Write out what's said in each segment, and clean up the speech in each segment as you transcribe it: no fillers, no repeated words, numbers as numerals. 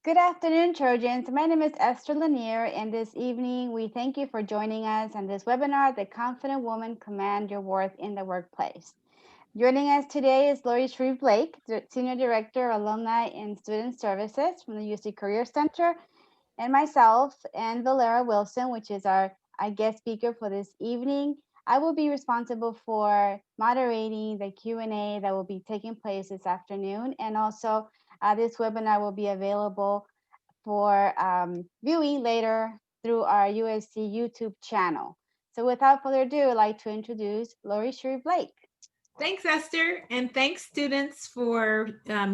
Good afternoon, Trojans. My name is Esther Lanier, and this evening we thank you for joining us on this webinar, The Confident Woman Command Your Worth in the Workplace. Joining us today is Lori Shreve Blake, Senior Director, Alumni and Student Services from the UC Career Center, and myself, and Velera Wilson, which is our guest speaker for this evening. I will be responsible for moderating the Q&A that will be taking place this afternoon, and also this webinar will be available for viewing later through our USC YouTube channel. So without further ado, I'd like to introduce Lori Shreve Blake. Thanks, Esther, and thanks, students, for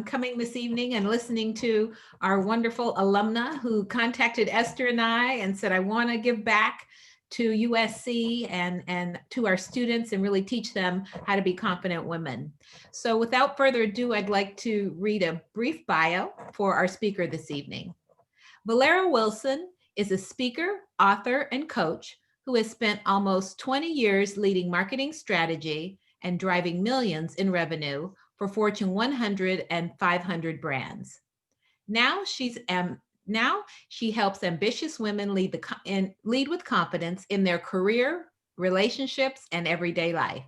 coming this evening and listening to our wonderful alumna who contacted Esther and I and said, I want to give back to USC and to our students and really teach them how to be confident women. So without further ado, I'd like to read a brief bio for our speaker this evening. Velera Wilson is a speaker, author, and coach who has spent almost 20 years leading marketing strategy and driving millions in revenue for Fortune 100 and 500 brands. Now she helps ambitious women lead with confidence in their career, relationships, and everyday life.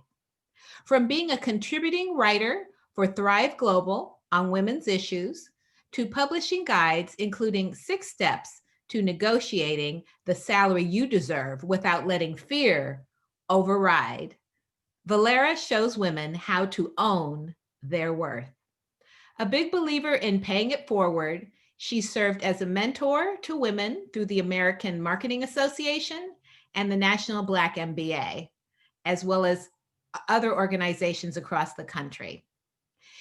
From being a contributing writer for Thrive Global on women's issues to publishing guides, including 6 steps to negotiating the salary you deserve without letting fear override, Velera shows women how to own their worth. A big believer in paying it forward, she served as a mentor to women through the American Marketing Association and the National Black MBA, as well as other organizations across the country.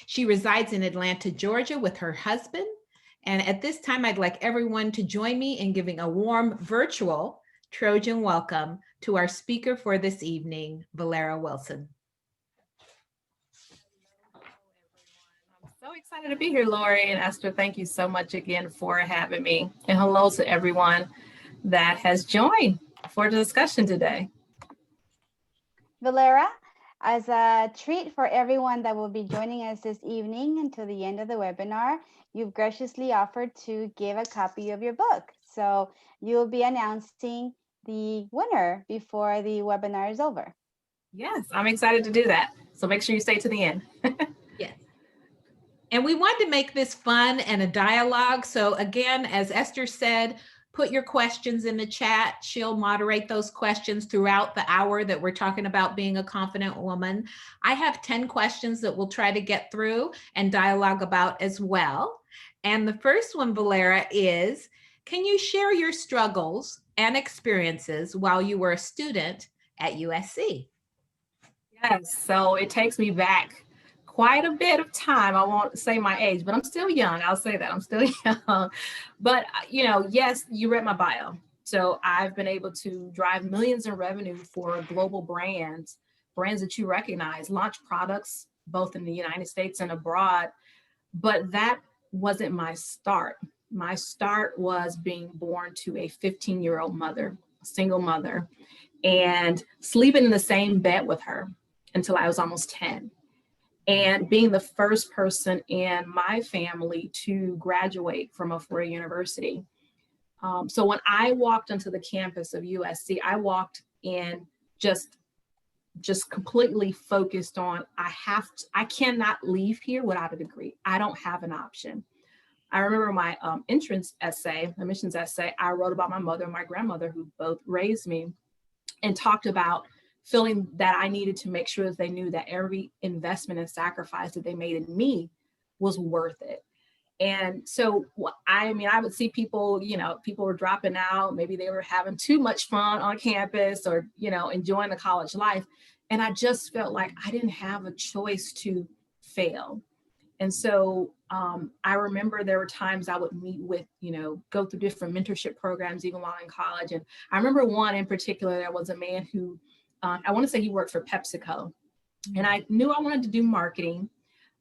She resides in Atlanta, Georgia with her husband. And at this time, I'd like everyone to join me in giving a warm virtual Trojan welcome to our speaker for this evening, Velera Wilson. I'm so excited to be here, Lori and Esther. Thank you so much again for having me. And hello to everyone that has joined for the discussion today. Velera, as a treat for everyone that will be joining us this evening until the end of the webinar, you've graciously offered to give a copy of your book. So you'll be announcing the winner before the webinar is over. Yes, I'm excited to do that. So make sure you stay to the end. Yes. And we wanted to make this fun and a dialogue. So again, as Esther said, put your questions in the chat. She'll moderate those questions throughout the hour that we're talking about being a confident woman. I have 10 questions that we'll try to get through and dialogue about as well. And the first one, Velera, is, can you share your struggles and experiences while you were a student at USC? Yes, so it takes me back quite a bit of time. I won't say my age, but I'm still young. I'll say that I'm still young. But, you know, yes, you read my bio. So I've been able to drive millions in revenue for global brands that you recognize, launch products both in the United States and abroad. But that wasn't my start. My start was being born to a 15-year-old mother, a single mother, and sleeping in the same bed with her until I was almost 10. And being the first person in my family to graduate from a 4-year university. So when I walked onto the campus of USC, I walked in just completely focused on, I cannot leave here without a degree. I don't have an option. I remember my admissions essay, I wrote about my mother and my grandmother who both raised me, and talked about feeling that I needed to make sure that they knew that every investment and sacrifice that they made in me was worth it. And so, I would see people, people were dropping out. Maybe they were having too much fun on campus or, enjoying the college life. And I just felt like I didn't have a choice to fail. And so I remember there were times I would meet with, go through different mentorship programs, even while in college. And I remember one in particular, there was a man who, I want to say he worked for PepsiCo. And I knew I wanted to do marketing,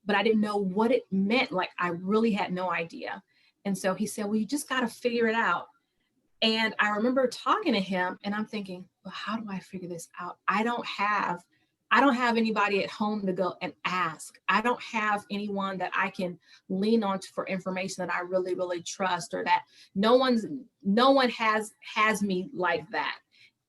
but I didn't know what it meant. Like, I really had no idea. And so he said, well, you just got to figure it out. And I remember talking to him and I'm thinking, well, how do I figure this out? I don't have I don't have anybody at home to go and ask. I don't have anyone that I can lean on for information that I really, really trust, or that no one has me like that.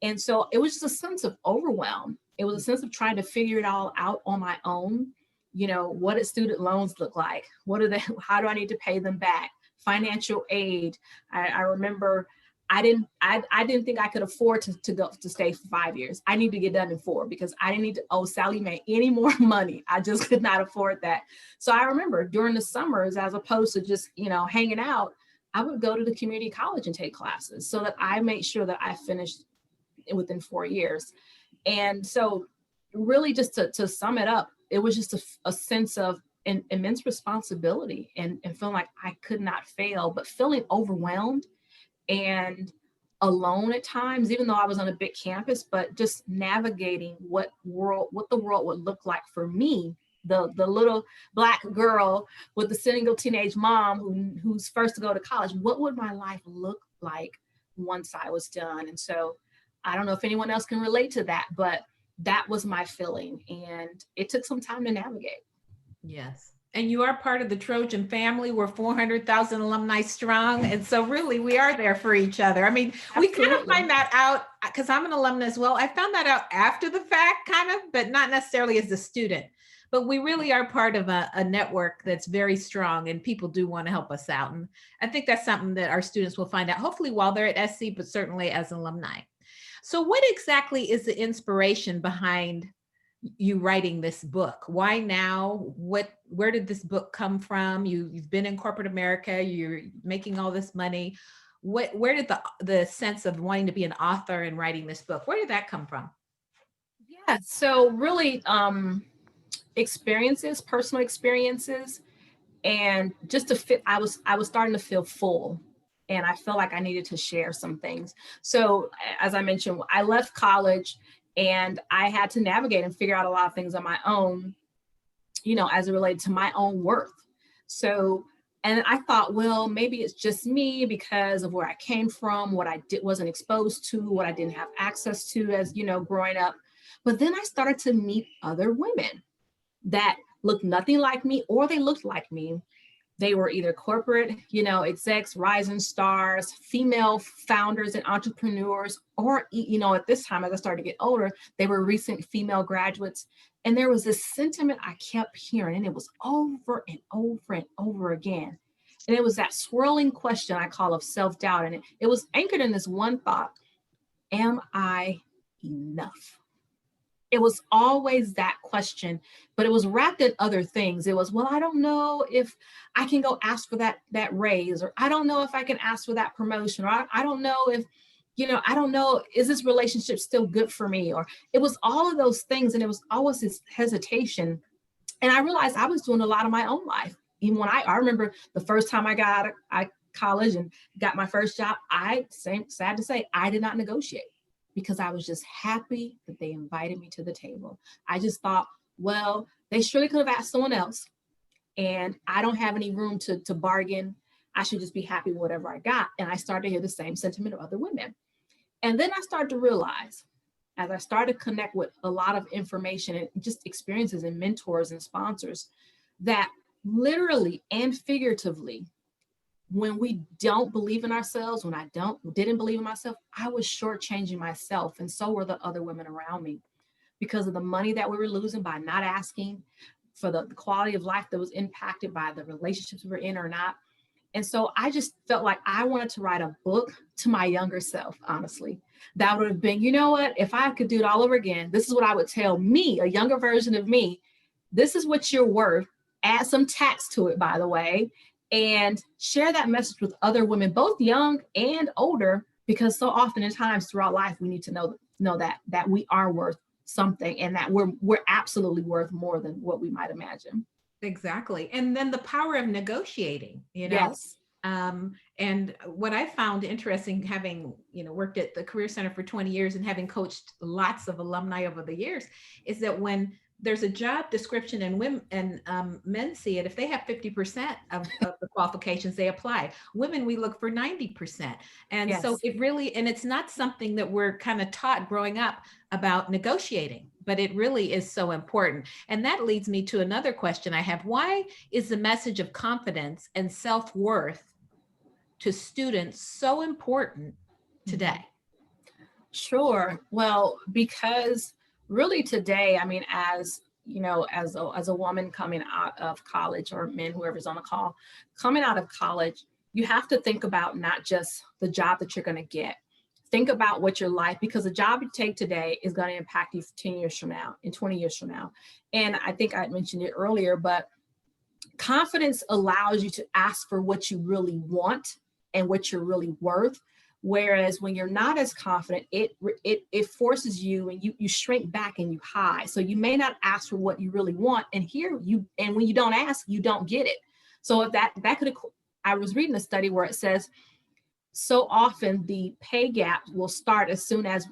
And so it was just a sense of overwhelm. It was a sense of trying to figure it all out on my own. You know, what do student loans look like? What are they, how do I need to pay them back? Financial aid. I remember I didn't think I could afford to go to stay for 5 years. I need to get done in 4 because I didn't need to owe Sally Mae any more money. I just could not afford that. So I remember during the summers, as opposed to just, you know, hanging out, I would go to the community college and take classes so that I made sure that I finished within 4 years. And so really just to sum it up, it was just a sense of an immense responsibility and feeling like I could not fail, but feeling overwhelmed and alone at times, even though I was on a big campus, but just navigating what the world would look like for me, the little Black girl with the single teenage mom who's first to go to college. What would my life look like once I was done? And so I don't know if anyone else can relate to that, but that was my feeling, and it took some time to navigate. Yes. And you are part of the Trojan family. We're 400,000 alumni strong. And so really we are there for each other. I mean, we kind of find that out because I'm an alumna as well. I found that out after the fact, kind of, but not necessarily as a student. But we really are part of a network that's very strong, and people do want to help us out. And I think that's something that our students will find out, hopefully while they're at SC, but certainly as alumni. So what exactly is the inspiration behind you writing this book? Why now? Where did this book come from? You've been in corporate America, you're making all this money. Where did the sense of wanting to be an author and writing this book, where did that come from? Yeah, so really personal experiences, and just to fit, I was starting to feel full. And I felt like I needed to share some things. So as I mentioned, I left college and I had to navigate and figure out a lot of things on my own, you know, as it related to my own worth. So, and I thought, well, maybe it's just me because of where I came from, what I wasn't exposed to, what I didn't have access to as, you know, growing up. But then I started to meet other women that looked nothing like me, or they looked like me. They were either corporate, you know, execs, rising stars, female founders and entrepreneurs, or, you know, at this time, as I started to get older, they were recent female graduates. And there was this sentiment I kept hearing, and it was over and over and over again. And it was that swirling question I call of self-doubt. And it was anchored in this one thought: am I enough? It was always that question, but it was wrapped in other things. It was, well, I don't know if I can go ask for that raise, or I don't know if I can ask for that promotion, or I don't know if, you know, I don't know, is this relationship still good for me? Or it was all of those things. And it was always this hesitation. And I realized I was doing a lot of my own life. Even when I remember the first time I got out of college and got my first job, sad to say, I did not negotiate, because I was just happy that they invited me to the table. I just thought, well, they surely could have asked someone else, and I don't have any room to bargain. I should just be happy with whatever I got. And I started to hear the same sentiment of other women. And then I started to realize, as I started to connect with a lot of information and just experiences and mentors and sponsors, that literally and figuratively, when we don't believe in ourselves, when I didn't believe in myself, I was shortchanging myself. And so were the other women around me, because of the money that we were losing by not asking, for the quality of life that was impacted by the relationships we were in or not. And so I just felt like I wanted to write a book to my younger self, honestly. That would have been, you know what, if I could do it all over again, this is what I would tell me, a younger version of me. This is what you're worth. Add some tax to it, by the way, and share that message with other women, both young and older, because so often in times throughout life, we need to know that we are worth something, and that we're absolutely worth more than what we might imagine. Exactly. And then the power of negotiating, you know. Yes. And what I found interesting, having, you know, worked at the Career Center for 20 years and having coached lots of alumni over the years, is that when there's a job description and women and men see it, if they have 50% of the qualifications, they apply. Women, we look for 90%. And Yes. so it really, and it's not something that we're kind of taught growing up about negotiating. but it really is so important. And that leads me to another question I have. Why is the message of confidence and self-worth to students so important today? Sure. Well, because really today, I mean, as you know, as a woman coming out of college, or men, whoever's on the call, coming out of college, you have to think about not just the job that you're going to get. Think about what your life, because the job you take today is going to impact you 10 years from now and 20 years from now. And I think I mentioned it earlier, but confidence allows you to ask for what you really want and what you're really worth. Whereas when you're not as confident, it forces you, and you shrink back and you hide. So you may not ask for what you really want, and when you don't ask, you don't get it. So if that could, I was reading a study where it says so often the pay gap will start as soon as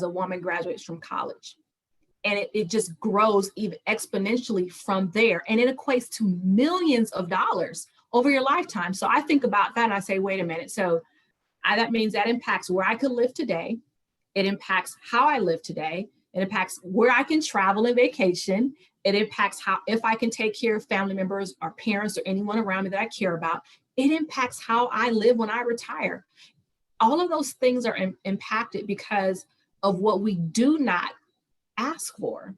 a woman graduates from college. And it just grows even exponentially from there. And it equates to millions of dollars over your lifetime. So I think about that and I say, wait a minute. So that means that impacts where I could live today. It impacts how I live today. It impacts where I can travel and vacation. It impacts if I can take care of family members or parents or anyone around me that I care about. It impacts how I live when I retire. All of those things are impacted because of what we do not ask for.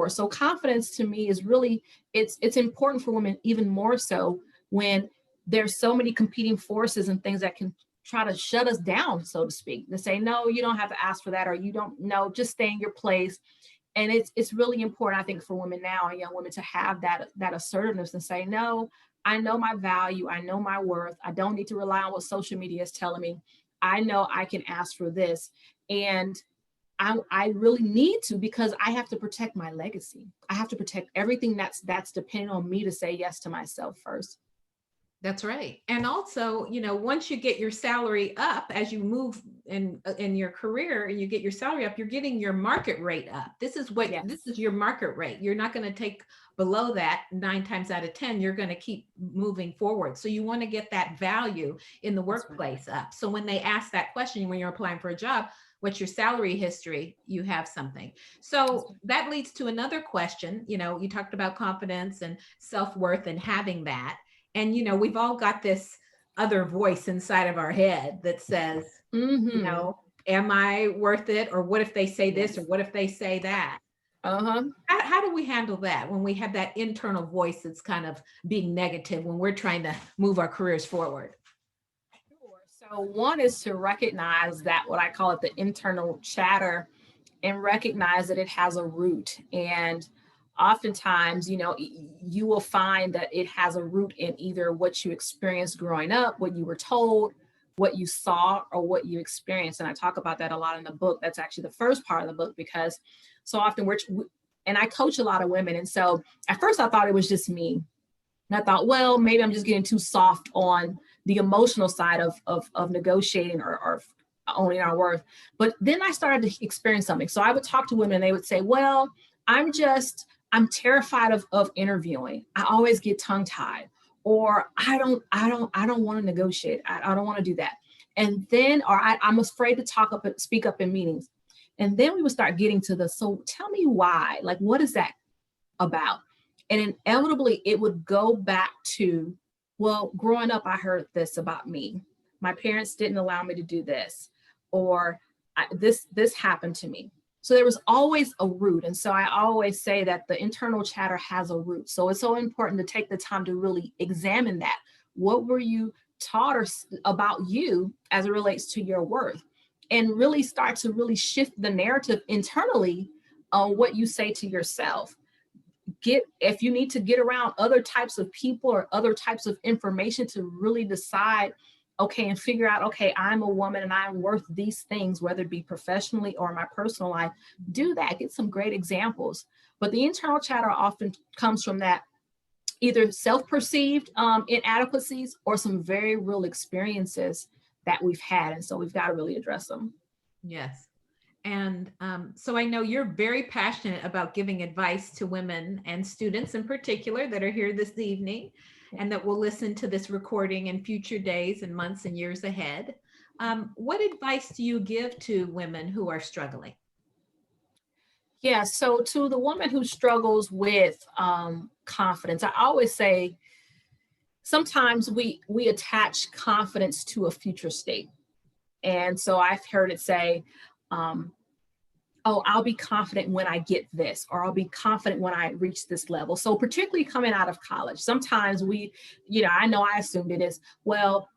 So confidence to me is really, it's important for women even more so when there's so many competing forces and things that can try to shut us down, so to speak, to say, no, you don't have to ask for that, or you don't know, just stay in your place. And it's really important, I think, for women now and young women to have that assertiveness and say, no, I know my value, I know my worth. I don't need to rely on what social media is telling me. I know I can ask for this. And I really need to, because I have to protect my legacy. I have to protect everything that's depending on me to say yes to myself first. That's right. And also, once you get your salary up, as you move in your career and you get your salary up, you're getting your market rate up. This is your market rate. You're not going to take below that 9 times out of 10. You're going to keep moving forward. So you want to get that value in the workplace up. So when they ask that question, when you're applying for a job, what's your salary history? You have something. So that leads to another question. You talked about confidence and self-worth and having that. And, we've all got this other voice inside of our head that says, am I worth it? Or what if they say this? Or what if they say that? How do we handle that when we have that internal voice that's kind of being negative when we're trying to move our careers forward? So one is to recognize that, what I call it, the internal chatter, and recognize that it has a root. And oftentimes, you will find that it has a root in either what you experienced growing up, what you were told, what you saw, or what you experienced. And I talk about that a lot in the book. That's actually the first part of the book, because so often and I coach a lot of women. And so at first I thought it was just me. And I thought, well, maybe I'm just getting too soft on the emotional side of negotiating or owning our worth. But then I started to experience something. So I would talk to women and they would say, well, I'm terrified of interviewing. I always get tongue tied, or I don't want to negotiate. I don't want to do that. And then, or I'm afraid to speak up in meetings. And then we would start getting to so tell me why, like, what is that about? And inevitably it would go back to, well, growing up, I heard this about me. My parents didn't allow me to do this, or this happened to me. So there was always a root. And so I always say that the internal chatter has a root. So it's so important to take the time to really examine that. What were you taught about you as it relates to your worth? And really start to really shift the narrative internally on what you say to yourself. If you need to get around other types of people or other types of information to really decide, okay, and figure out, okay, I'm a woman and I'm worth these things, whether it be professionally or my personal life, do that, get some great examples. But the internal chatter often comes from that either self-perceived inadequacies or some very real experiences that we've had. And so we've got to really address them. Yes. And so I know you're very passionate about giving advice to women and students in particular that are here this evening and that will listen to this recording in future days and months and years ahead. What advice do you give to women who are struggling? Yeah, so to the woman who struggles with confidence, I always say sometimes we attach confidence to a future state. And so I've heard it say, um, oh, I'll be confident when I get this, or I'll be confident when I reach this level. So particularly coming out of college, sometimes I know I assumed it is, well,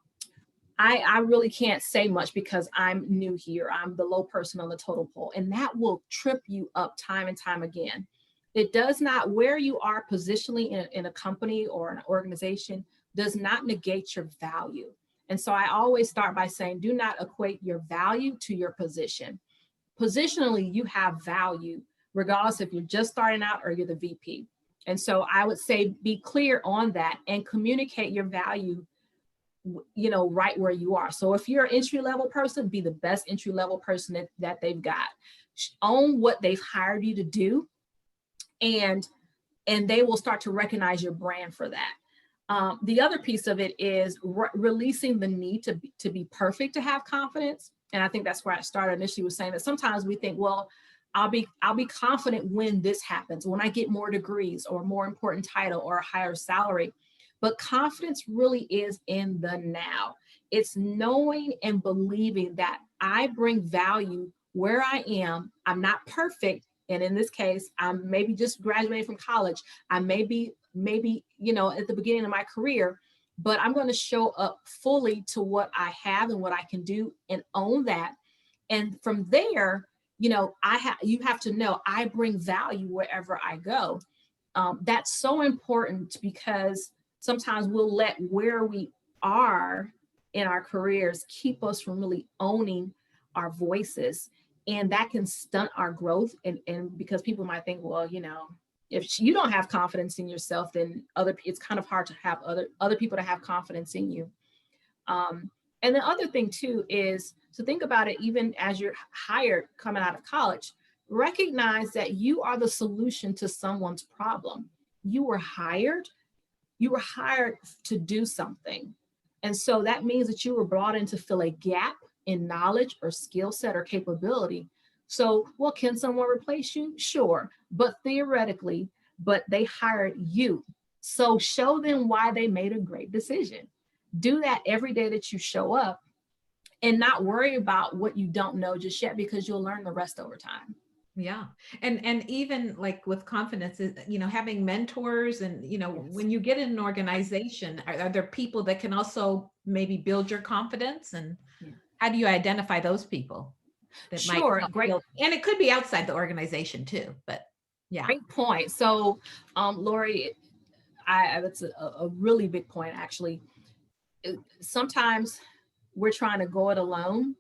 I really can't say much because I'm new here. I'm the low person on the total pole. And that will trip you up time and time again. It does not, where you are positionally in a company or an organization does not negate your value. And so I always start by saying, do not equate your value to your position. Positionally, you have value, regardless if you're just starting out or you're the VP. And so I would say, be clear on that and communicate your value, right where you are. So if you're an entry level person, be the best entry level person that they've got. Own what they've hired you to do, and they will start to recognize your brand for that. The other piece of it is releasing the need to be perfect to have confidence. And I think that's where I started initially, was saying that sometimes we think, well, I'll be confident when this happens, when I get more degrees or more important title or a higher salary. But confidence really is in the now. It's knowing and believing that I bring value where I am. I'm not perfect. And in this case, I'm maybe just graduating from college. I may be at the beginning of my career, but I'm going to show up fully to what I have and what I can do and own that. And from there, you have to know I bring value wherever I go. That's so important, because sometimes we'll let where we are in our careers keep us from really owning our voices. And that can stunt our growth. And because people might think, well, if you don't have confidence in yourself, then it's kind of hard to have other people to have confidence in you. And the other thing too is to think about it, even as you're hired coming out of college, recognize that you are the solution to someone's problem. You were hired to do something. And so that means that you were brought in to fill a gap in knowledge or skill set or capability. So, well, can someone replace you? Sure. But theoretically, they hired you. So show them why they made a great decision. Do that every day that you show up, and not worry about what you don't know just yet, because you'll learn the rest over time. Yeah. And even like with confidence, having mentors and, Yes. when you get in an organization, are there people that can also maybe build your confidence? And how do you identify those people that might Sure, help great. build? And it could be outside the organization too, but yeah. Great point. So, Lori, that's a really big point, actually. Sometimes we're trying to go it alone,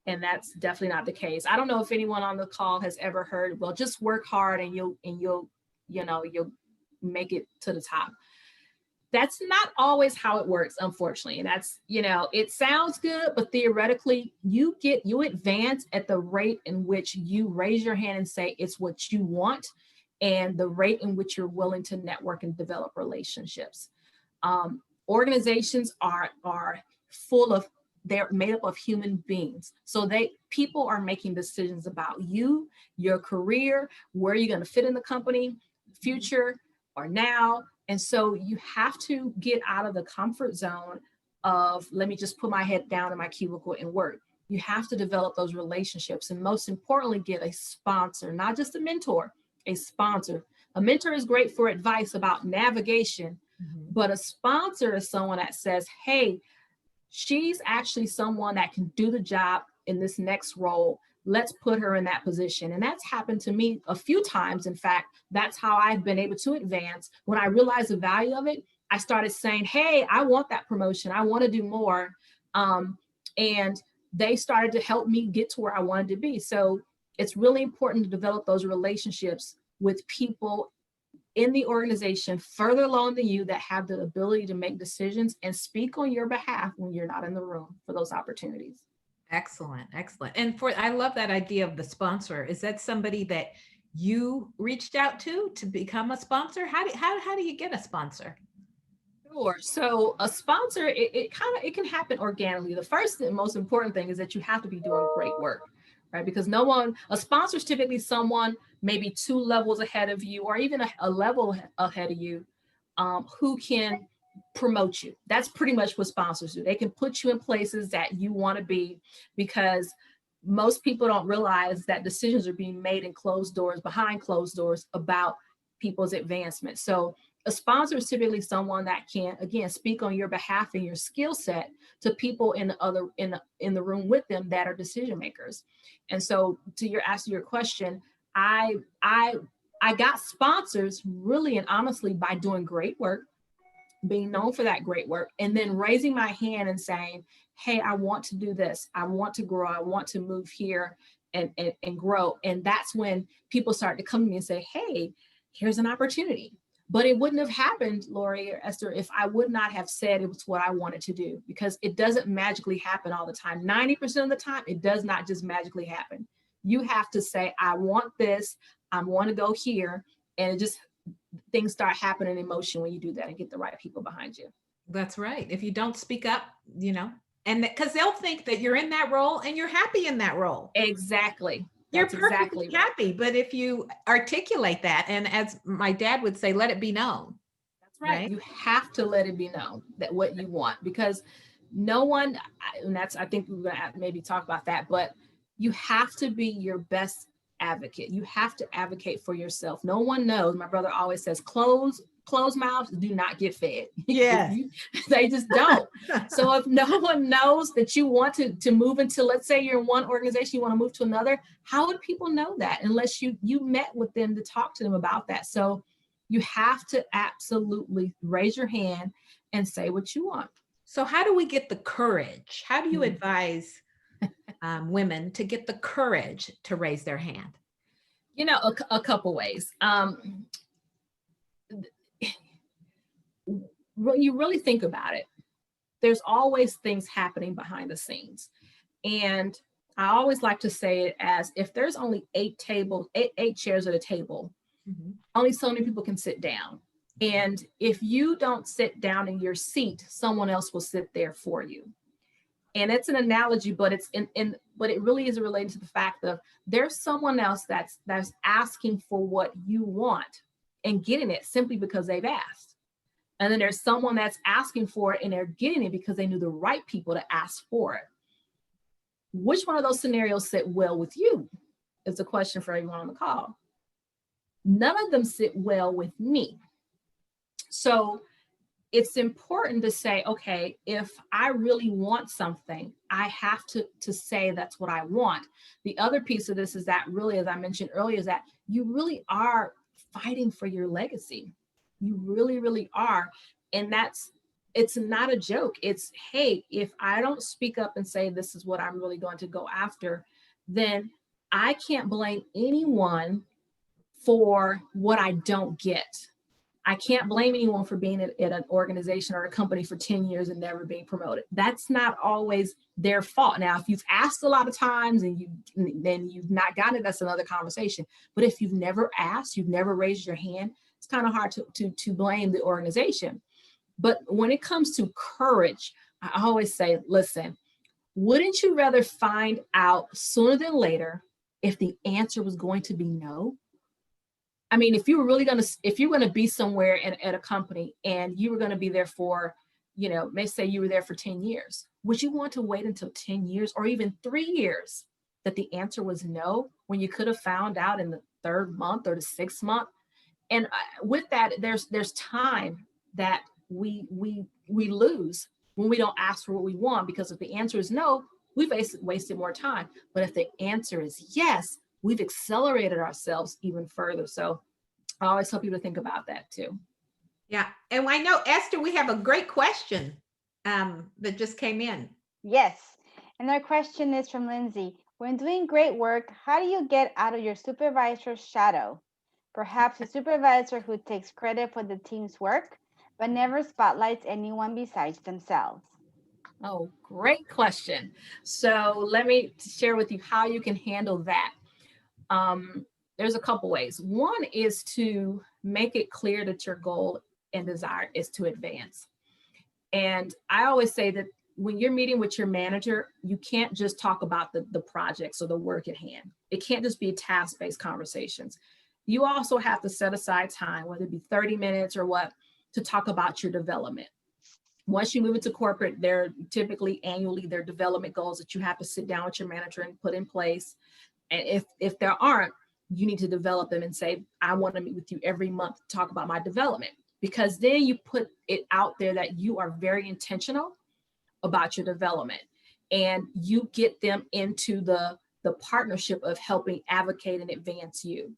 and that's definitely not the case. I don't know if anyone on the call has ever heard, well, just work hard and you'll make it to the top. That's not always how it works, unfortunately. And that's, it sounds good, but theoretically you advance at the rate in which you raise your hand and say it's what you want, and the rate in which you're willing to network and develop relationships. Organizations are they're made up of human beings. So people are making decisions about you, your career, where you're going to fit in the company, future or now. And so you have to get out of the comfort zone of, let me just put my head down in my cubicle and work. You have to develop those relationships, and most importantly, get a sponsor, not just a mentor, a sponsor. A mentor is great for advice about navigation, but a sponsor is someone that says, hey, she's actually someone that can do the job in this next role. Let's put her in that position. And that's happened to me a few times. In fact, that's how I've been able to advance. When I realized the value of it, I started saying, hey, I want that promotion. I want to do more. And they started to help me get to where I wanted to be. So it's really important to develop those relationships with people in the organization further along than you that have the ability to make decisions and speak on your behalf when you're not in the room for those opportunities. Excellent. And I love that idea of the sponsor. Is that somebody that you reached out to become a sponsor? How do you get a sponsor? Sure. So a sponsor, it can happen organically. The first and most important thing is that you have to be doing great work, right? Because a sponsor is typically someone maybe 2 levels ahead of you, or even a level ahead of you, who can promote you. That's pretty much what sponsors do. They can put you in places that you want to be, because most people don't realize that decisions are being made in closed doors, behind closed doors, about people's advancement. So a sponsor is typically someone that can, again, speak on your behalf and your skill set to people in the room with them that are decision makers. And so, to your answer your question, I got sponsors really and honestly by doing great work, being known for that great work, and then raising my hand and saying, hey, I want to do this. I want to grow. I want to move here and grow. And that's when people start to come to me and say, hey, here's an opportunity. But it wouldn't have happened, Lori or Esther, if I would not have said it was what I wanted to do, because it doesn't magically happen all the time. 90% of the time, it does not just magically happen. You have to say, I want this, I want to go here. And it just, things start happening in motion when you do that and get the right people behind you. That's right. If you don't speak up, and because they'll think that you're in that role and you're happy in that role. Exactly. You're That's perfectly exactly happy. But if you articulate that, and as my dad would say, let it be known. That's right. You have to let it be known that what you want, because no one, and that's, I think we're going to maybe talk about that, but you have to be your best advocate. You have to advocate for yourself. No one knows. My brother always says, closed mouths do not get fed. Yeah. They just don't. So if no one knows that you want to move into, let's say you're in one organization, you want to move to another, how would people know that unless you met with them to talk to them about that? So you have to absolutely raise your hand and say what you want. So how do we get the courage? How do you advise women to get the courage to raise their hand? A couple ways. When you really think about it, there's always things happening behind the scenes. And I always like to say it as, if there's only 8 chairs at a table, only so many people can sit down. And if you don't sit down in your seat, someone else will sit there for you. And it's an analogy, but it's but it really is related to the fact of there's someone else that's asking for what you want and getting it simply because they've asked. And then there's someone that's asking for it and they're getting it because they knew the right people to ask for it. Which one of those scenarios sit well with you? Is a question for everyone on the call. None of them sit well with me. So it's important to say, okay, if I really want something, I have to say that's what I want. The other piece of this is that really, as I mentioned earlier, is that you really are fighting for your legacy. You really, really are. And it's not a joke. It's, hey, if I don't speak up and say this is what I'm really going to go after, then I can't blame anyone for what I don't get. I can't blame anyone for being at an organization or a company for 10 years and never being promoted. That's not always their fault. Now, if you've asked a lot of times and then you've not gotten it, that's another conversation. But if you've never asked, you've never raised your hand, it's kind of hard to blame the organization. But when it comes to courage, I always say, listen, wouldn't you rather find out sooner than later if the answer was going to be no? I mean, if you're going to be somewhere at a company and you were going to be there for, may say you were there for 10 years, would you want to wait until 10 years or even 3 years that the answer was no, when you could have found out in the 3rd month or the 6th month? And with that, there's time that we lose when we don't ask for what we want, because if the answer is no, we've wasted more time. But if the answer is yes, we've accelerated ourselves even further. So I always tell people to think about that too. Yeah. And I know, Esther, we have a great question that just came in. Yes. And our question is from Lindsay. When doing great work, how do you get out of your supervisor's shadow? Perhaps a supervisor who takes credit for the team's work, but never spotlights anyone besides themselves. Oh, great question. So let me share with you how you can handle that. There's a couple ways. One is to make it clear that your goal and desire is to advance. And I always say that when you're meeting with your manager, you can't just talk about the projects or the work at hand. It can't just be task-based conversations. You also have to set aside time, whether it be 30 minutes or what, to talk about your development. Once you move into corporate, they're typically annually their development goals that you have to sit down with your manager and put in place. And if there aren't, you need to develop them and say, I want to meet with you every month to talk about my development, because then you put it out there that you are very intentional about your development, and you get them into the partnership of helping advocate and advance you.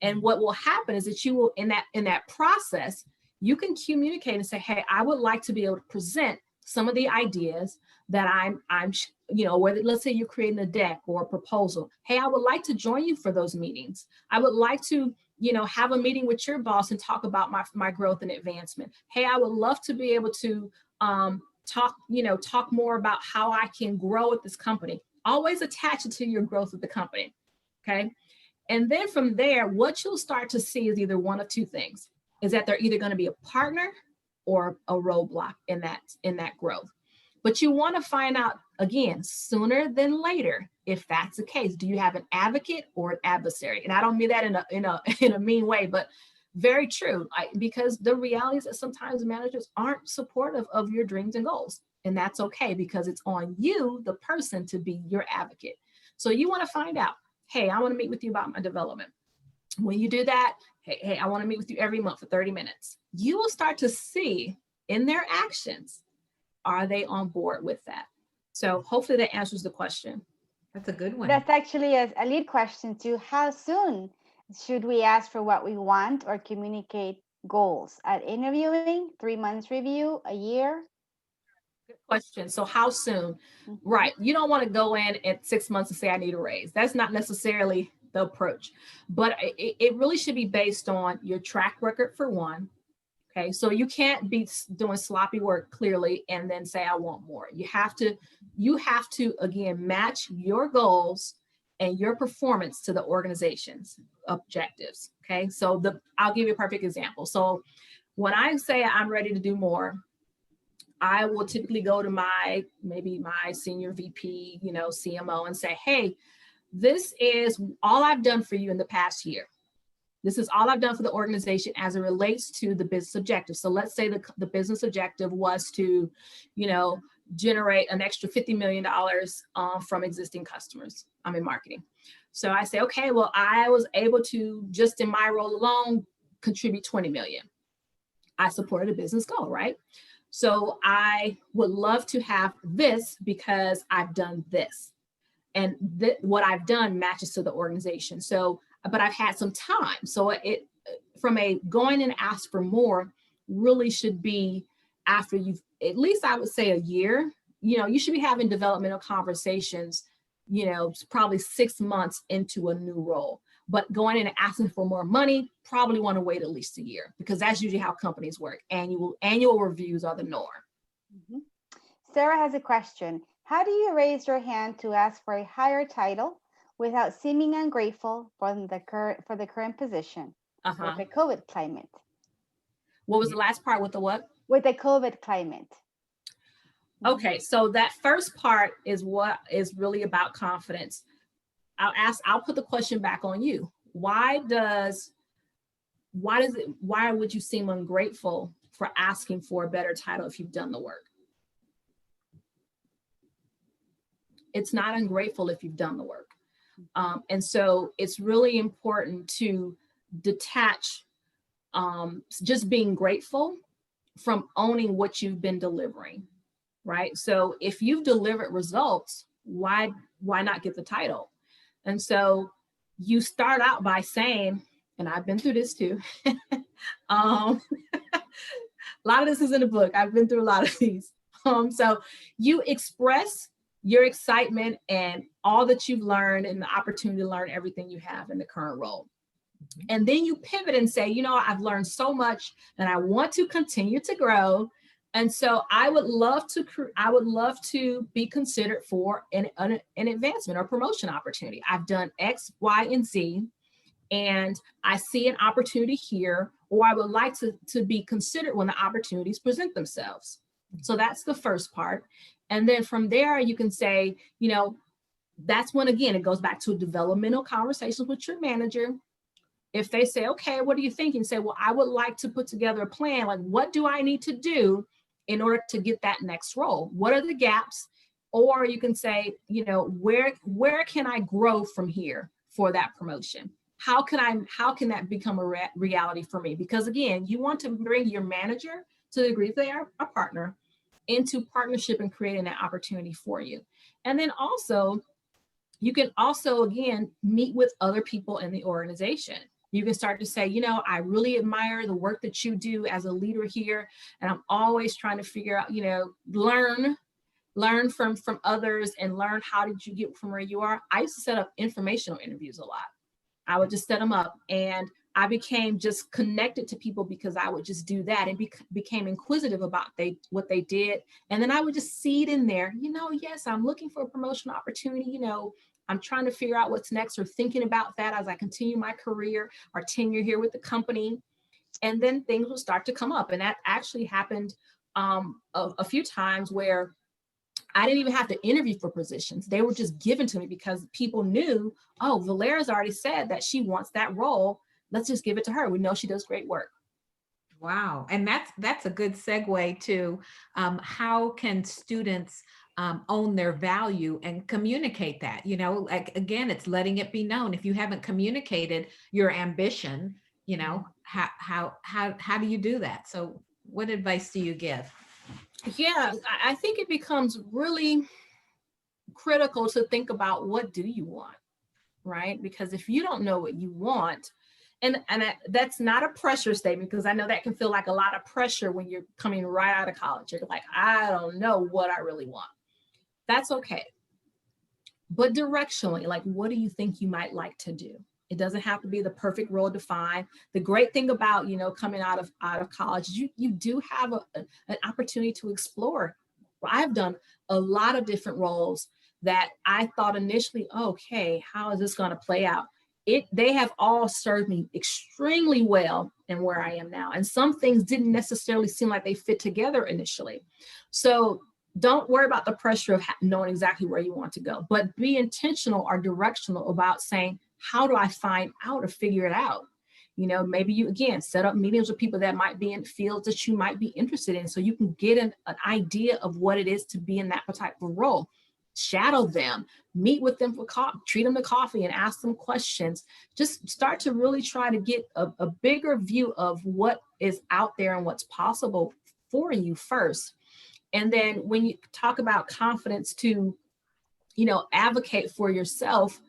And what will happen is that you will, in that process, you can communicate and say, hey, I would like to be able to present some of the ideas that I'm whether, let's say you're creating a deck or a proposal. Hey, I would like to join you for those meetings. I would like to, have a meeting with your boss and talk about my growth and advancement. Hey, I would love to be able to talk more about how I can grow with this company. Always attach it to your growth with the company. Okay. And then from there, what you'll start to see is either one of two things, is that they're either going to be a partner or a roadblock in that growth. But you want to find out, again, sooner than later, if that's the case. Do you have an advocate or an adversary? And I don't mean that in a mean way, but very true. Because the reality is that sometimes managers aren't supportive of your dreams and goals. And that's okay, because it's on you, the person, to be your advocate. So you want to find out, hey, I want to meet with you about my development. When you do that, hey, I want to meet with you every month for 30 minutes. You will start to see in their actions, are they on board with that? So hopefully that answers the question. That's a good one. That's actually a lead question too. How soon should we ask for what we want or communicate goals? At interviewing, 3 months review, a year? Good question. So how soon? Mm-hmm. Right. You don't want to go in at 6 months and say, I need a raise. That's not necessarily the approach, but it really should be based on your track record, for one. Okay. So you can't be doing sloppy work clearly and then say, I want more. You have to again, match your goals and your performance to the organization's objectives. Okay. So I'll give you a perfect example. So when I say I'm ready to do more, I will typically go to my senior VP, CMO, and say, hey, this is all I've done for you in the past year. This is all I've done for the organization as it relates to the business objective. So let's say the business objective was to, generate an extra $50 million from existing customers. I'm in marketing. So I say, okay, well, I was able to, just in my role alone, contribute 20 million. I supported a business goal, right? So I would love to have this because I've done this. And what I've done matches to the organization. So, but I've had some time. So it, from a going and ask for more, really should be after you've, at least I would say a year, you should be having developmental conversations, probably 6 months into a new role. But going in and asking for more money, probably want to wait at least a year, because that's usually how companies work. Annual reviews are the norm. Mm-hmm. Sarah has a question. How do you raise your hand to ask for a higher title without seeming ungrateful for the current position with the COVID climate? What was the last part with the what? With the COVID climate. Okay, so that first part is what is really about confidence. I'll put the question back on you. Why would you seem ungrateful for asking for a better title if you've done the work? It's not ungrateful if you've done the work. And so it's really important to detach just being grateful from owning what you've been delivering, right? So if you've delivered results, why not get the title? And so you start out by saying, and I've been through this too. A lot of this is in the book. I've been through a lot of these. So you express your excitement and all that you've learned and the opportunity to learn everything you have in the current role. And then you pivot and say, I've learned so much and I want to continue to grow. And so I would love to be considered for an advancement or promotion opportunity. I've done X, Y, and Z, and I see an opportunity here, or I would like to be considered when the opportunities present themselves. So that's the first part. And then from there, you can say, that's when, again, it goes back to developmental conversations with your manager. If they say, okay, what are you thinking? Say, well, I would like to put together a plan. Like, what do I need to do in order to get that next role? What are the gaps? Or you can say, where can I grow from here for that promotion? How can that become a reality for me? Because again, you want to bring your manager, to the degree they are a partner, into partnership and creating that opportunity for you. And then also, you can also, again, meet with other people in the organization. You can start to say, I really admire the work that you do as a leader here. And I'm always trying to figure out, learn from others and learn how did you get from where you are. I used to set up informational interviews a lot. I would just set them up, and I became just connected to people because I would just do that and became inquisitive about what they did. And then I would just see it in there, yes, I'm looking for a promotional opportunity, I'm trying to figure out what's next, or thinking about that as I continue my career or tenure here with the company. And then things will start to come up. And that actually happened a few times where I didn't even have to interview for positions. They were just given to me because people knew, oh, Velera's already said that she wants that role. Let's just give it to her. We know she does great work. Wow. And that's a good segue to how can students own their value and communicate that? Like, again, it's letting it be known. If you haven't communicated your ambition, how do you do that? So what advice do you give? Yeah, I think it becomes really critical to think about, what do you want, right? Because if you don't know what you want, and that's not a pressure statement, because I know that can feel like a lot of pressure when you're coming right out of college. You're like, I don't know what I really want. That's okay. But directionally, like, what do you think you might like to do? It doesn't have to be the perfect role defined. The great thing about, coming out of college, you do have an opportunity to explore. I've done a lot of different roles that I thought initially, okay, how is this going to play out? They have all served me extremely well in where I am now. And some things didn't necessarily seem like they fit together initially. So don't worry about the pressure of knowing exactly where you want to go, but be intentional or directional about saying, how do I find out or figure it out? Maybe you, again, set up meetings with people that might be in fields that you might be interested in, so you can get an idea of what it is to be in that type of role. Shadow them, meet with them for coffee, treat them to coffee and ask them questions. Just start to really try to get a bigger view of what is out there and what's possible for you first. And then when you talk about confidence to, advocate for yourself,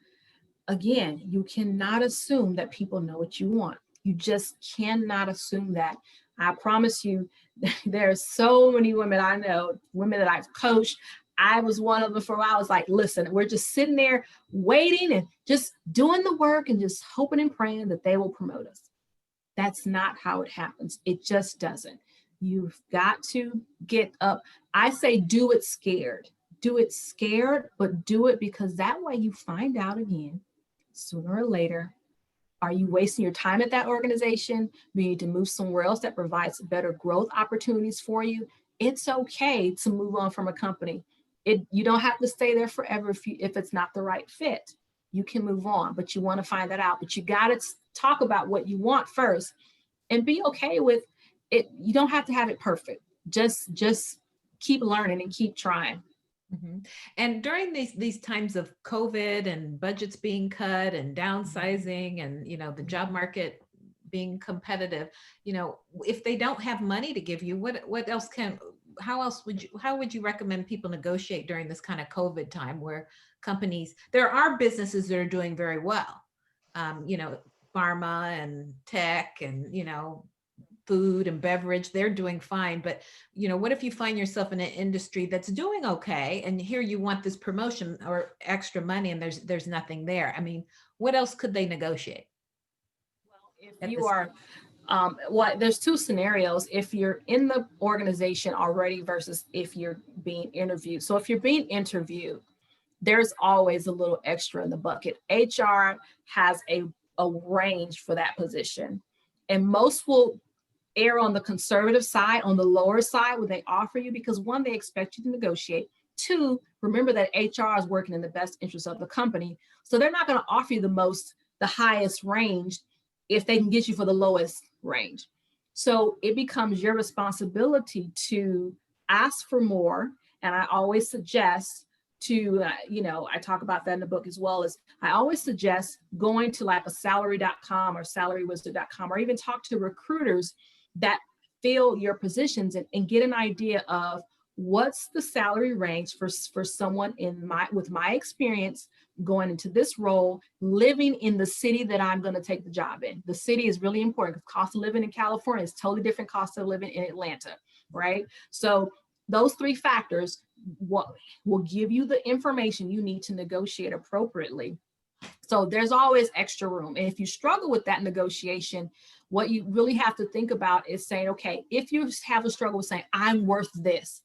again, you cannot assume that people know what you want. You just cannot assume that. I promise you, there's so many women I know, women that I've coached. I was one of them for a while. I was like, listen, we're just sitting there waiting and just doing the work and just hoping and praying that they will promote us. That's not how it happens. It just doesn't. You've got to get up. I say do it scared. Do it scared, but do it, because that way you find out again, sooner or later, are you wasting your time at that organization? You need to move somewhere else that provides better growth opportunities for you. It's okay to move on from a company. You don't have to stay there forever if it's not the right fit. You can move on, but you want to find that out. But you got to talk about what you want first and be okay with it. You don't have to have it perfect. Just keep learning and keep trying. Mm-hmm. And during these times of COVID and budgets being cut and downsizing and, the job market being competitive, if they don't have money to give you, how would you recommend people negotiate during this kind of COVID time where there are businesses that are doing very well, pharma and tech and, food and beverage, they're doing fine. But, what if you find yourself in an industry that's doing okay, and here you want this promotion or extra money and there's nothing there? I mean, what else could they negotiate? Well, if you are, there's two scenarios. If you're in the organization already versus if you're being interviewed. So if you're being interviewed, there's always a little extra in the bucket. HR has a range for that position, and most will err on the conservative side, on the lower side, when they offer you, because one, they expect you to negotiate. Two, remember that HR is working in the best interest of the company. So they're not going to offer you the highest range if they can get you for the lowest range. So it becomes your responsibility to ask for more. And I always suggest to, I talk about that in the book as well, as I always suggest going to like a salary.com or salarywizard.com, or even talk to recruiters that fill your positions and get an idea of what's the salary range for someone with my experience going into this role, living in the city that I'm going to take the job in. The city is really important because cost of living in California is totally different cost of living in Atlanta, right? So those three factors will give you the information you need to negotiate appropriately. So there's always extra room. And if you struggle with that negotiation, what you really have to think about is saying, okay, if you have a struggle with saying, I'm worth this,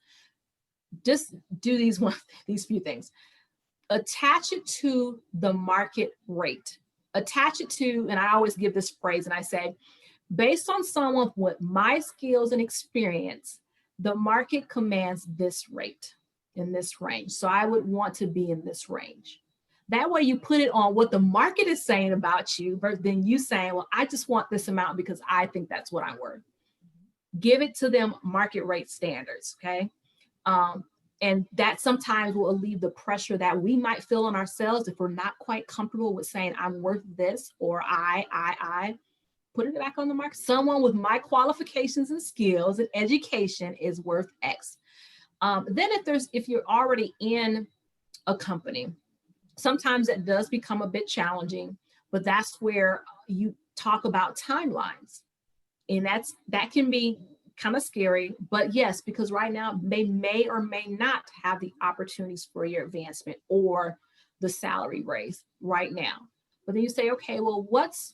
just do these few things. Attach it to the market rate. Attach it to, and I always give this phrase, and I say, based on someone with my skills and experience, the market commands this rate in this range. So I would want to be in this range. That way you put it on what the market is saying about you, versus then you saying, well, I just want this amount because I think that's what I'm worth. Give it to them market rate standards, okay? And that sometimes will alleviate the pressure that we might feel on ourselves if we're not quite comfortable with saying I'm worth this, or I put it back on the market. Someone with my qualifications and skills and education is worth X. Then if you're already in a company, sometimes that does become a bit challenging, but that's where you talk about timelines. And that can be kind of scary, but yes, because right now they may or may not have the opportunities for your advancement or the salary raise right now. But then you say, okay, well, what's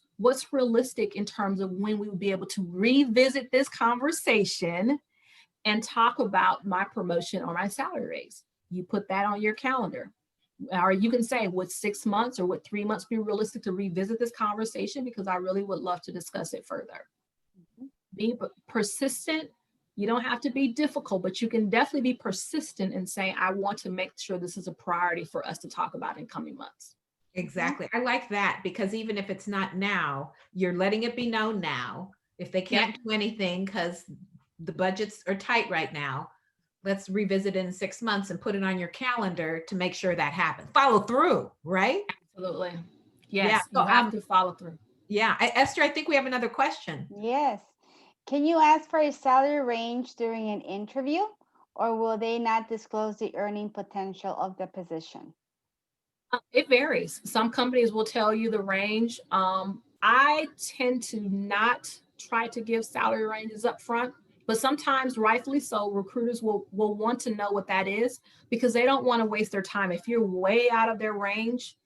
realistic in terms of when we will be able to revisit this conversation and talk about my promotion or my salary raise? You put that on your calendar. Or you can say, would 6 months or would 3 months be realistic to revisit this conversation? Because I really would love to discuss it further. Be persistent. You don't have to be difficult, but you can definitely be persistent and say, I want to make sure this is a priority for us to talk about in coming months. Exactly. I like that, because even if it's not now, you're letting it be known now. If they can't do anything because the budgets are tight right now, let's revisit it in 6 months and put it on your calendar to make sure that happens. Follow through, right? Absolutely. Yes, so, you have to follow through. Yeah. Esther, I think we have another question. Yes. Can you ask for a salary range during an interview, or will they not disclose the earning potential of the position? It varies. Some companies will tell you the range. I tend to not try to give salary ranges up front, but sometimes, rightfully so, recruiters will want to know what that is because they don't want to waste their time. If you're way out of their range,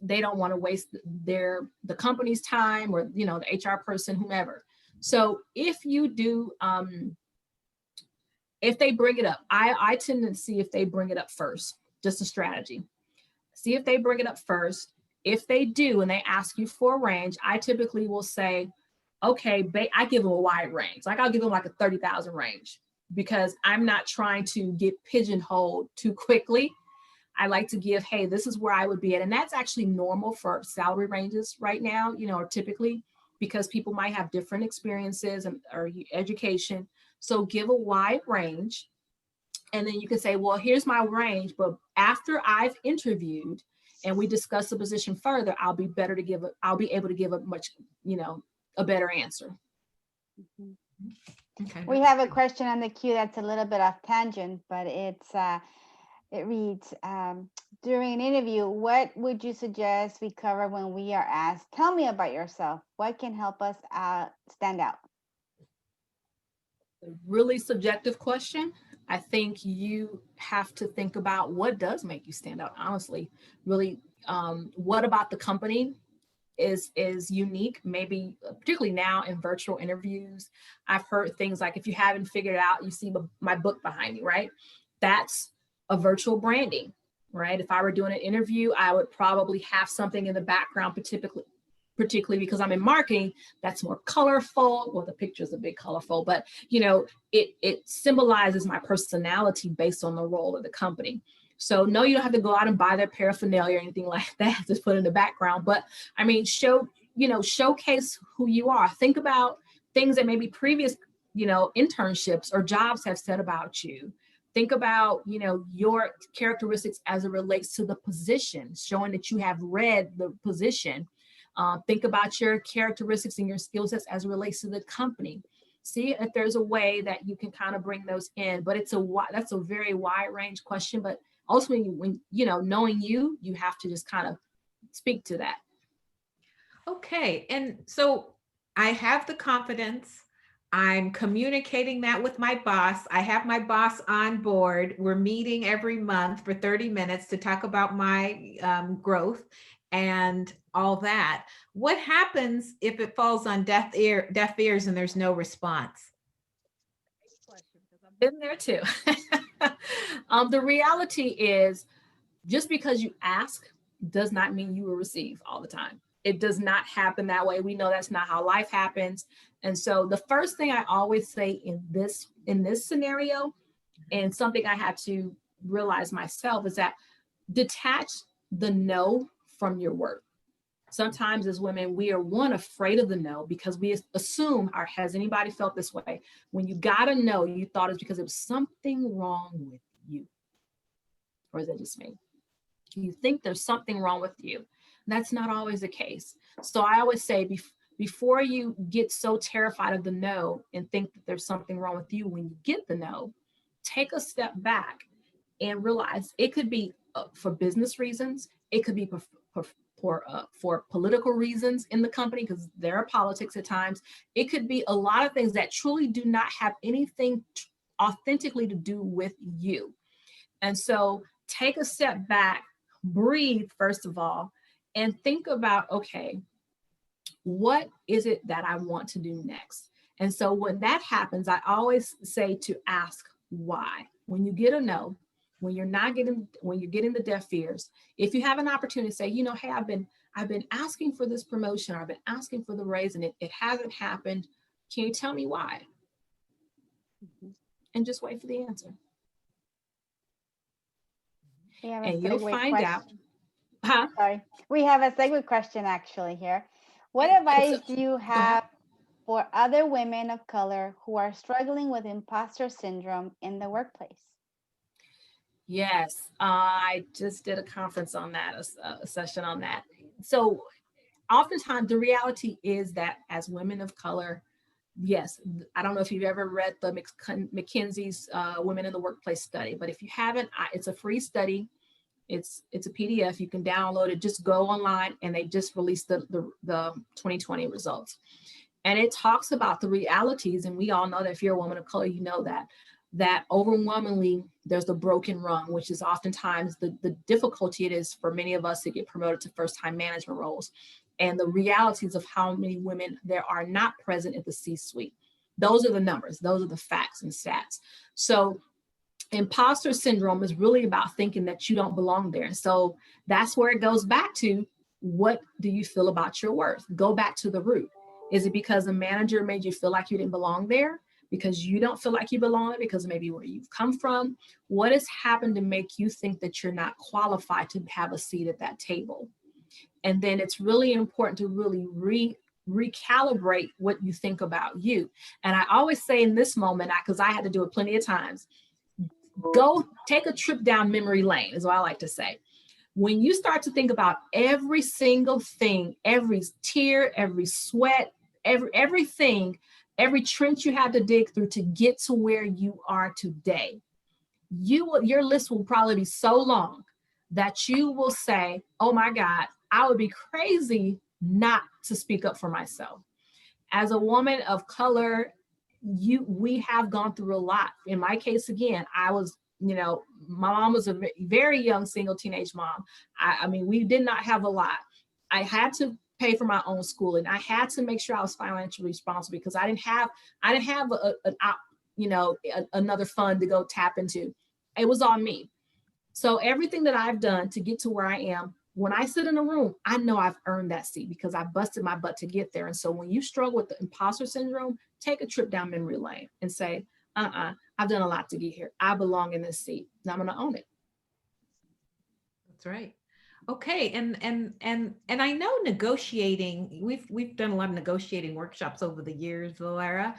they don't want to waste the company's time or the HR person, whomever. So if you do, if they bring it up, I tend to see if they bring it up first, just a strategy. See if they bring it up first. If they do and they ask you for a range, I typically will say, okay, I give them a wide range. Like I'll give them like a 30,000 range because I'm not trying to get pigeonholed too quickly. I like to give, hey, this is where I would be at. And that's actually normal for salary ranges right now, or typically, because people might have different experiences or education. So give a wide range. And then you can say, well, here's my range, but after I've interviewed and we discuss the position further, I'll be able to give a much, a better answer. Okay. We have a question on the queue that's a little bit off tangent, but it reads, during an interview, what would you suggest we cover when we are asked, tell me about yourself? What can help us stand out? A really subjective question. I think you have to think about what does make you stand out, honestly. Really, what about the company is unique? Maybe particularly now in virtual interviews, I've heard things like, if you haven't figured it out, you see my book behind me, right? That's a virtual branding, right? If I were doing an interview, I would probably have something in the background, particularly because I'm in marketing, that's more colorful. Well, the picture is a bit colorful, but it symbolizes my personality based on the role of the company. So no, you don't have to go out and buy their paraphernalia or anything like that, just put in the background. But I mean, showcase who you are. Think about things that maybe previous, internships or jobs have said about you. Think about, your characteristics as it relates to the position, showing that you have read the position. Think about your characteristics and your skill sets as it relates to the company. See if there's a way that you can kind of bring those in, but that's a very wide range question. But ultimately, when, knowing you have to just kind of speak to that. Okay. And so I have the confidence. I'm communicating that with my boss. I have my boss on board. We're meeting every month for 30 minutes to talk about my growth and all that. What happens if it falls on deaf ears and there's no response? I've been there too. The reality is, just because you ask does not mean you will receive all the time. It does not happen that way. We know that's not how life happens. And so the first thing I always say in this scenario, and something I had to realize myself, is that detach the no from your work. Sometimes as women, we are afraid of the no because we assume, or has anybody felt this way? When you got a no, you thought it's because it was something wrong with you. Or is that just me? You think there's something wrong with you. That's not always the case. So I always say, before you get so terrified of the no and think that there's something wrong with you, when you get the no, take a step back and realize it could be for business reasons. It could be for political reasons in the company, because there are politics at times. It could be a lot of things that truly do not have anything authentically to do with you. And so take a step back, breathe, first of all, and think about, okay, what is it that I want to do next? And so when that happens, I always say to ask why. When you get a no, when you're getting the deaf ears, if you have an opportunity to say, hey, I've been asking for this promotion, or I've been asking for the raise, and it hasn't happened. Can you tell me why? Mm-hmm. And just wait for the answer. And you'll find out. Huh? Sorry. We have a segue question actually here. What advice do you have for other women of color who are struggling with imposter syndrome in the workplace? Yes, I just did a conference on that, a session on that. So oftentimes the reality is that as women of color, yes, I don't know if you've ever read the McKinsey's Women in the Workplace study, but if you haven't, it's a free study. It's a PDF. You can download it. Just go online, and they just released the 2020 results. And it talks about the realities. And we all know that if you're a woman of color, you know that overwhelmingly there's the broken rung, which is oftentimes the difficulty it is for many of us to get promoted to first-time management roles, and the realities of how many women there are not present at the C-suite. Those are the numbers. Those are the facts and stats. So imposter syndrome is really about thinking that you don't belong there. So that's where it goes back to, what do you feel about your worth? Go back to the root. Is it because a manager made you feel like you didn't belong there? Because you don't feel like you belong there? Because maybe where you've come from? What has happened to make you think that you're not qualified to have a seat at that table? And then it's really important to really recalibrate what you think about you. And I always say in this moment, because I had to do it plenty of times, go take a trip down memory lane, is what I like to say. When you start to think about every single thing, every tear, every sweat, everything, every trench you had to dig through to get to where you are today, your list will probably be so long that you will say, oh my God, I would be crazy not to speak up for myself. As a woman of color, we have gone through a lot. In my case, again, I was, my mom was a very young single teenage mom. I mean, we did not have a lot. I had to pay for my own schooling. I had to make sure I was financially responsible because I didn't have another fund to go tap into. It was on me. So everything that I've done to get to where I am When I sit in a room, I know I've earned that seat because I busted my butt to get there. And so when you struggle with the imposter syndrome, take a trip down memory lane and say, I've done a lot to get here. I belong in this seat. Now I'm going to own it. That's right. Okay, and I know negotiating, we've done a lot of negotiating workshops over the years, Velera.